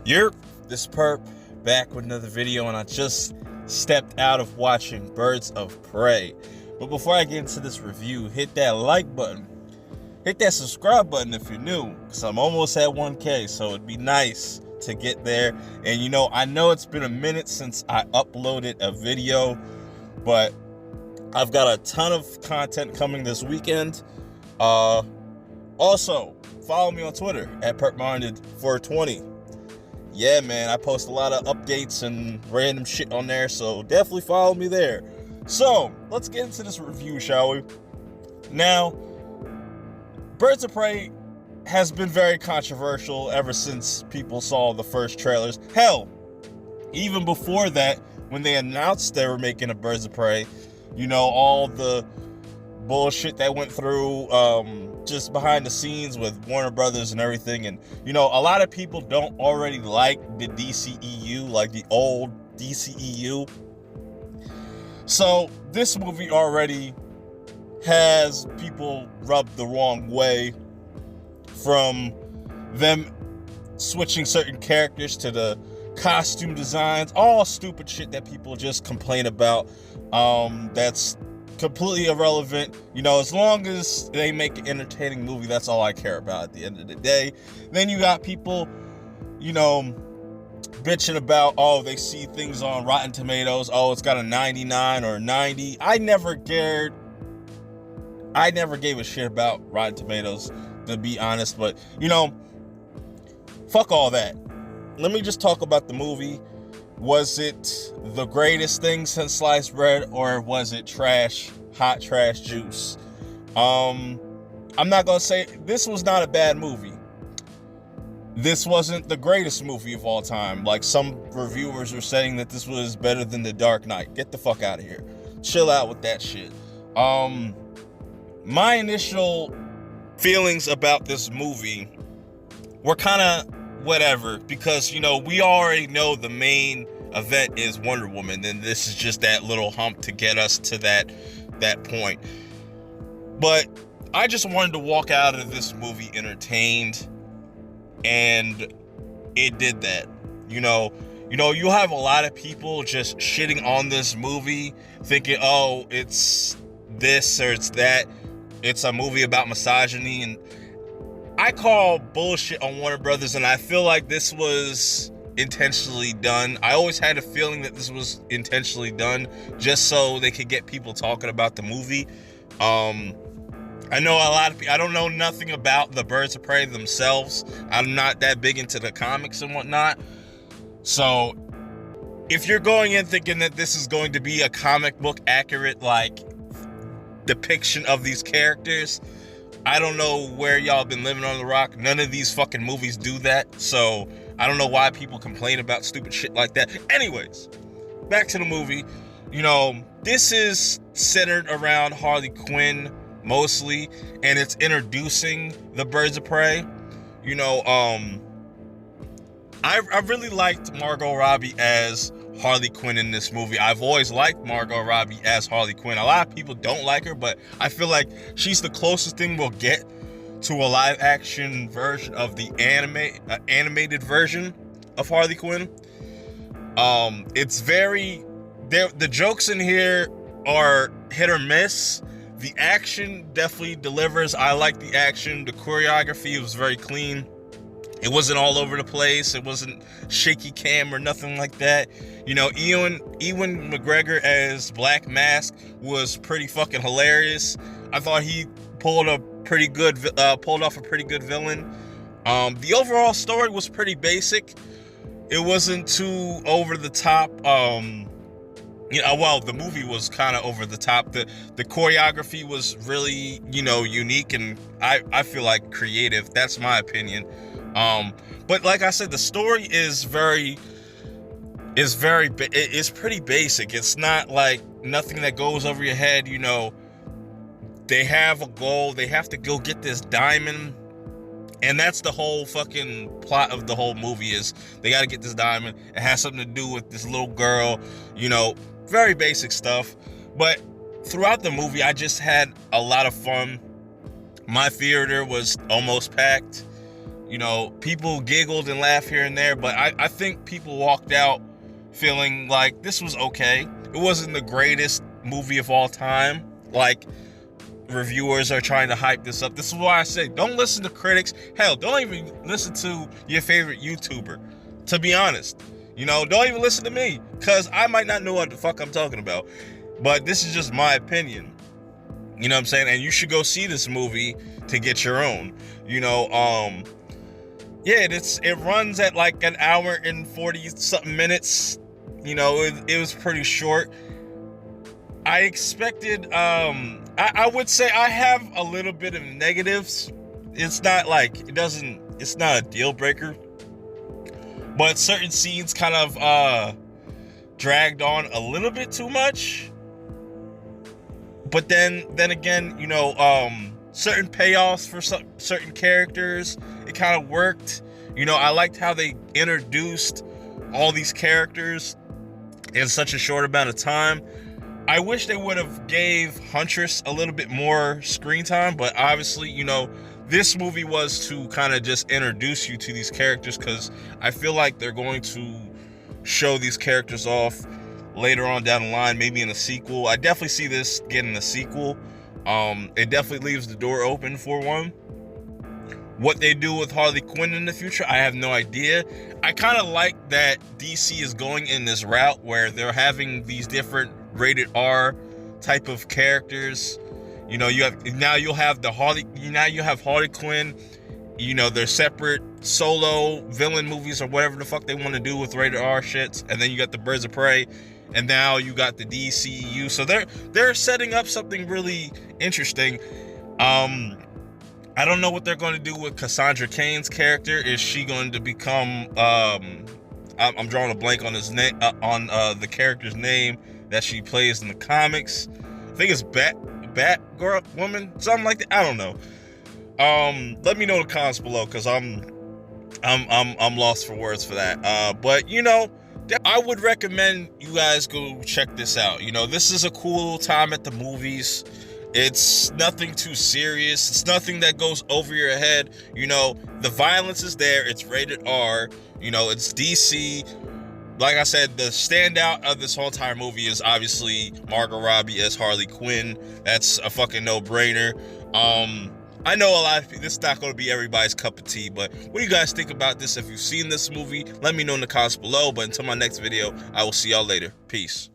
You're this perp back with another video, and I just stepped out of watching Birds of Prey. But before I get into this review, hit that like button, hit that subscribe button if you're new, because I'm almost at 1K, so it'd be nice to get there. And I know it's been a minute since I uploaded a video, but I've got a ton of content coming this weekend. Also, follow me on Twitter at perpminded420. Yeah, man, I post a lot of updates and random shit on there, so definitely follow me there. So, let's get into this review, shall we? Now, Birds of Prey has been very controversial ever since people saw the first trailers. Hell, even before that, when they announced they were making a Birds of Prey, all the bullshit that went through just behind the scenes with Warner Brothers and everything. And a lot of people don't already like the DCEU, like the old DCEU. So this movie already has people rubbed the wrong way, from them switching certain characters to the costume designs, all stupid shit that people just complain about. That's completely irrelevant. As long as they make an entertaining movie, that's all I care about at the end of the day. Then you got people, bitching about, they see things on Rotten Tomatoes, it's got a 99 or 90. I never gave a shit about Rotten Tomatoes, to be honest, but fuck all that. Let me just talk about the movie. Was it the greatest thing since sliced bread, or was it trash, hot trash juice? I'm not gonna say this was not a bad movie. This wasn't the greatest movie of all time. Like some reviewers are saying that this was better than The Dark Knight. Get the fuck out of here. Chill out with that shit. My initial feelings about this movie were kind of whatever, because we already know the main event is Wonder Woman, and this is just that little hump to get us to that point. But I just wanted to walk out of this movie entertained, and it did that. You have a lot of people just shitting on this movie, thinking, it's this or it's that. It's a movie about misogyny, and I call bullshit on Warner Brothers, and I feel like this was intentionally done. I always had a feeling that this was intentionally done just so they could get people talking about the movie. I know a lot of people, I don't know nothing about the Birds of Prey themselves. I'm not that big into the comics and whatnot. So if you're going in thinking that this is going to be a comic book accurate, depiction of these characters, I don't know where y'all been living on the rock. None of these fucking movies do that. So I don't know why people complain about stupid shit like that. Anyways, back to the movie. This is centered around Harley Quinn mostly, and it's introducing the Birds of Prey. I really liked Margot Robbie as Harley Quinn in this movie. I've always liked Margot Robbie as Harley Quinn. A lot of people don't like her, but I feel like she's the closest thing we'll get to a live action version of the animated version of Harley Quinn. It's the jokes in here are hit or miss. The action definitely delivers. I like the action. The choreography was very clean. It wasn't all over the place. It wasn't shaky cam or nothing like that. Ewan McGregor as Black Mask was pretty fucking hilarious. I thought he pulled off a pretty good villain. The overall story was pretty basic. It wasn't too over the top. The movie was kind of over the top. The choreography was really, unique, and I feel like creative. That's my opinion. But like I said, the story is pretty basic. It's not like nothing that goes over your head. They have a goal. They have to go get this diamond, and that's the whole fucking plot of the whole movie, is they got to get this diamond. It has something to do with this little girl, very basic stuff. But throughout the movie, I just had a lot of fun. My theater was almost packed. You know, people giggled and laughed here and there, but I think people walked out feeling like this was okay. It wasn't the greatest movie of all time. Like, reviewers are trying to hype this up. This is why I say, don't listen to critics. Hell, don't even listen to your favorite YouTuber, to be honest. You know, don't even listen to me, because I might not know what the fuck I'm talking about. But this is just my opinion. You know what I'm saying? And you should go see this movie to get your own. You know, yeah, it runs at like an hour and 40 something minutes. You know, it was pretty short. I expected, I would say I have a little bit of negatives. It's not like, it's not a deal breaker, but certain scenes kind of dragged on a little bit too much. But then again, you know, certain payoffs for certain characters, it kind of worked. You know, I liked how they introduced all these characters in such a short amount of time. I wish they would have gave Huntress a little bit more screen time, but obviously, you know, this movie was to kind of just introduce you to these characters, because I feel like they're going to show these characters off later on down the line, maybe in a sequel. I definitely see this getting a sequel. It definitely leaves the door open for one. What they do with Harley Quinn in the future, I have no idea. I kind of like that DC is going in this route where they're having these different rated R type of characters. You know, you have Harley Quinn. You know, they're separate solo villain movies or whatever the fuck they want to do with rated R shits. And then you got the Birds of Prey, and now you got the DCU. So they're setting up something really interesting. I don't know what they're going to do with Cassandra Cain's character. Is she going to become I'm drawing a blank on his name, on the character's name that she plays in the comics. I think it's Batgirl woman, something like that. I don't know. Let me know in the comments below, because I'm lost for words for that. But you know, I would recommend you guys go check this out. You know, this is a cool time at the movies. It's nothing too serious. It's nothing that goes over your head. You know, the violence is there. It's rated R. You know, it's DC. Like I said, the standout of this whole entire movie is obviously Margot Robbie as Harley Quinn. That's a fucking no-brainer. I know a lot of people, this is not going to be everybody's cup of tea, but what do you guys think about this? If you've seen this movie, let me know in the comments below. But until my next video, I will see y'all later. Peace.